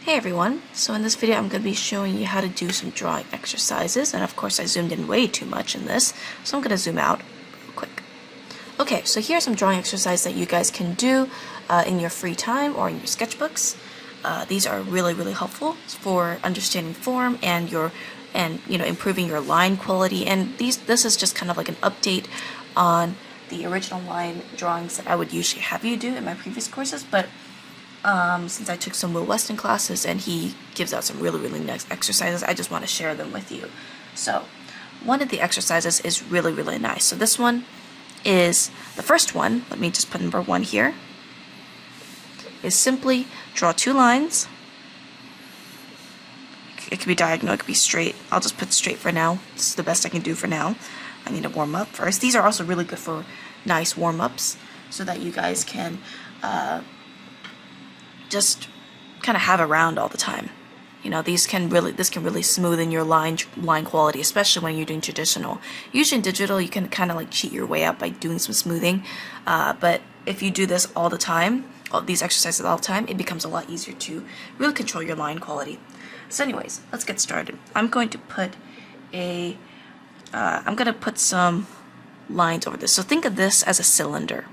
Hey everyone, so in this video I'm going to be showing you how to do some drawing exercises, and of course I zoomed in way too much in this, so I'm going to zoom out real quick. Okay, so here are some drawing exercises that you guys can do in your free time or in your sketchbooks. These are really helpful for understanding form and improving your line quality, and this is just kind of like an update on the original line drawings that I would usually have you do in my previous courses, but since I took some Will Weston classes and he gives out some really nice exercises, I just want to share them with you. So one of the exercises is really nice. So this one is the first one. Let me just put number 1 here. Is simply draw 2 lines. It could be diagonal, it could be straight. I'll just put straight for now. This is the best I can do for now. I need to warm up first. These are also really good for nice warm-ups so that you guys can just kind of have around all the time. You know, this can really smoothen your line quality, especially when you're doing traditional. Usually in digital, you can kind of like cheat your way up by doing some smoothing, but if you do this all the time, all these exercises all the time, it becomes a lot easier to really control your line quality. So anyways, let's get started. I'm going to put some lines over this. So think of this as a cylinder.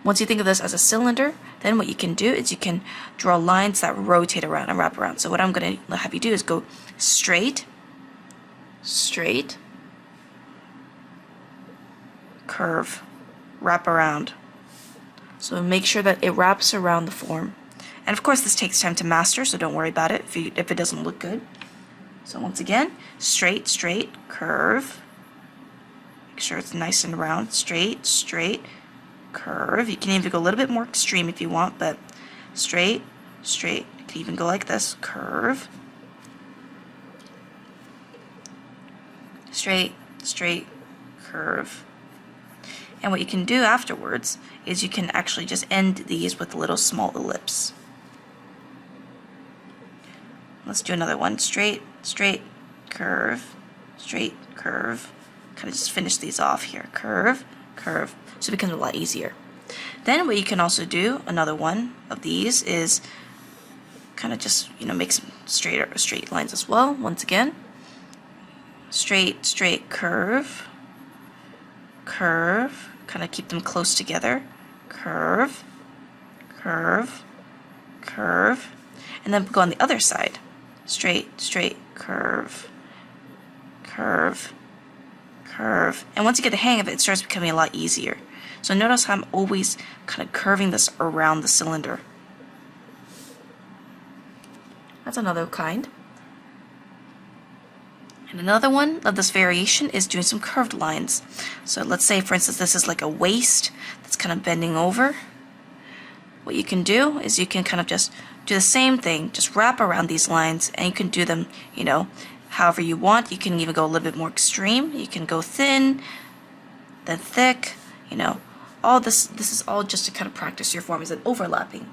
Once you think of this as a cylinder, then what you can do is you can draw lines that rotate around and wrap around. So what I'm going to have you do is go straight, curve, wrap around. So make sure that it wraps around the form. And of course this takes time to master, so don't worry about it if it doesn't look good. So once again, straight, curve. Make sure it's nice and round. Straight, curve. You can even go a little bit more extreme if you want, but straight. You can even go like this. Curve. Straight, curve. And what you can do afterwards is you can actually just end these with a little small ellipse. Let's do another one. Straight, curve, kind of just finish these off here. Curve, so it becomes a lot easier. Then what you can also do, another one of these, is kind of just make some straight lines as well. Once again, straight, curve, kind of keep them close together. Curve, and then go on the other side. Straight, curve. And once you get the hang of it, it starts becoming a lot easier. So notice how I'm always kind of curving this around the cylinder. That's another kind. And another one of this variation is doing some curved lines. So let's say, for instance, this is like a waist that's kind of bending over. What you can do is you can kind of just do the same thing, just wrap around these lines, and you can do them, however you want. You can even go a little bit more extreme. You can go thin, then thick, all this is all just to kind of practice your forms and overlapping.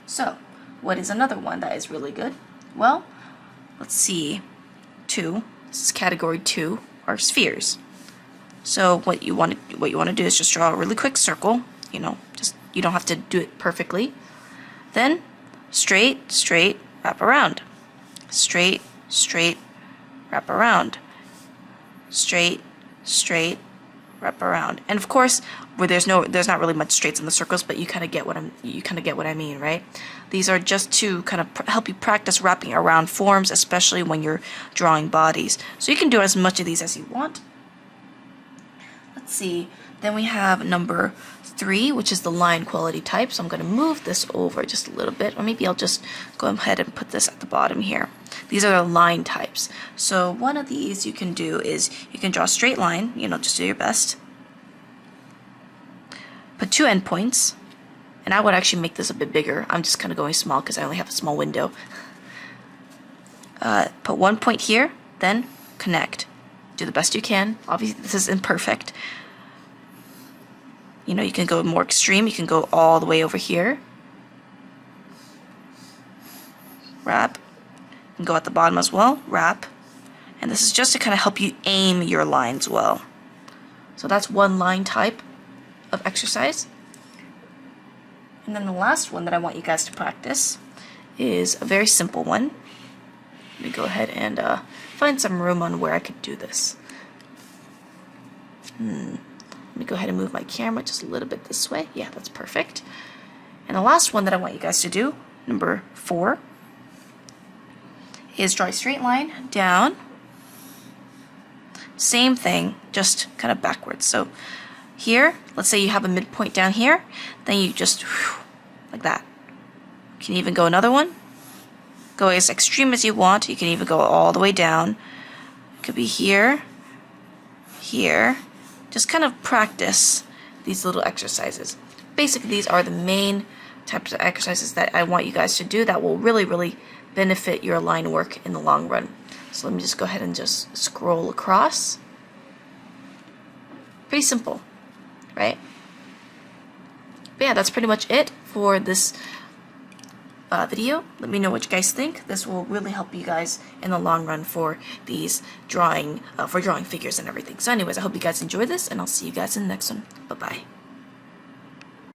So, what is another one that is really good? Well, let's see. 2. This is category 2, are spheres. So what you want to do is just draw a really quick circle. You don't have to do it perfectly. Then straight, wrap around. Straight, wrap around. Straight, wrap around. And of course, where there's not really much straights in the circles, but you kind of get what I mean, right? These are just to kind of help you practice wrapping around forms, especially when you're drawing bodies. So you can do as much of these as you want. Let's see. Then we have number 3, which is the line quality type. So I'm going to move this over just a little bit, or maybe I'll just go ahead and put this at the bottom here. These are the line types. So one of these you can do is you can draw a straight line, just do your best. Put 2 endpoints, and I would actually make this a bit bigger. I'm just kind of going small because I only have a small window. Put 1 point here, then connect. Do the best you can. Obviously this is imperfect. You can go more extreme. You can go all the way over here. Wrap. And go at the bottom as well. Wrap. And this is just to kind of help you aim your lines well. So that's one line type of exercise. And then the last one that I want you guys to practice is a very simple one. Let me go ahead and find some room on where I could do this. Let me go ahead and move my camera just a little bit this way. Yeah, that's perfect. And the last one that I want you guys to do, number 4, is draw a straight line down. Same thing, just kind of backwards. So here, let's say you have a midpoint down here, then you just like that. You can even go another one. Go as extreme as you want. You can even go all the way down. It could be here, here. Just kind of practice these little exercises. Basically, these are the main types of exercises that I want you guys to do that will really, really benefit your line work in the long run. So let me just go ahead and just scroll across. Pretty simple, right? But yeah, that's pretty much it for this video. Let me know what you guys think. This will really help you guys in the long run for these drawing figures and everything. So anyways, I hope you guys enjoy this, and I'll see you guys in the next one. Bye-bye.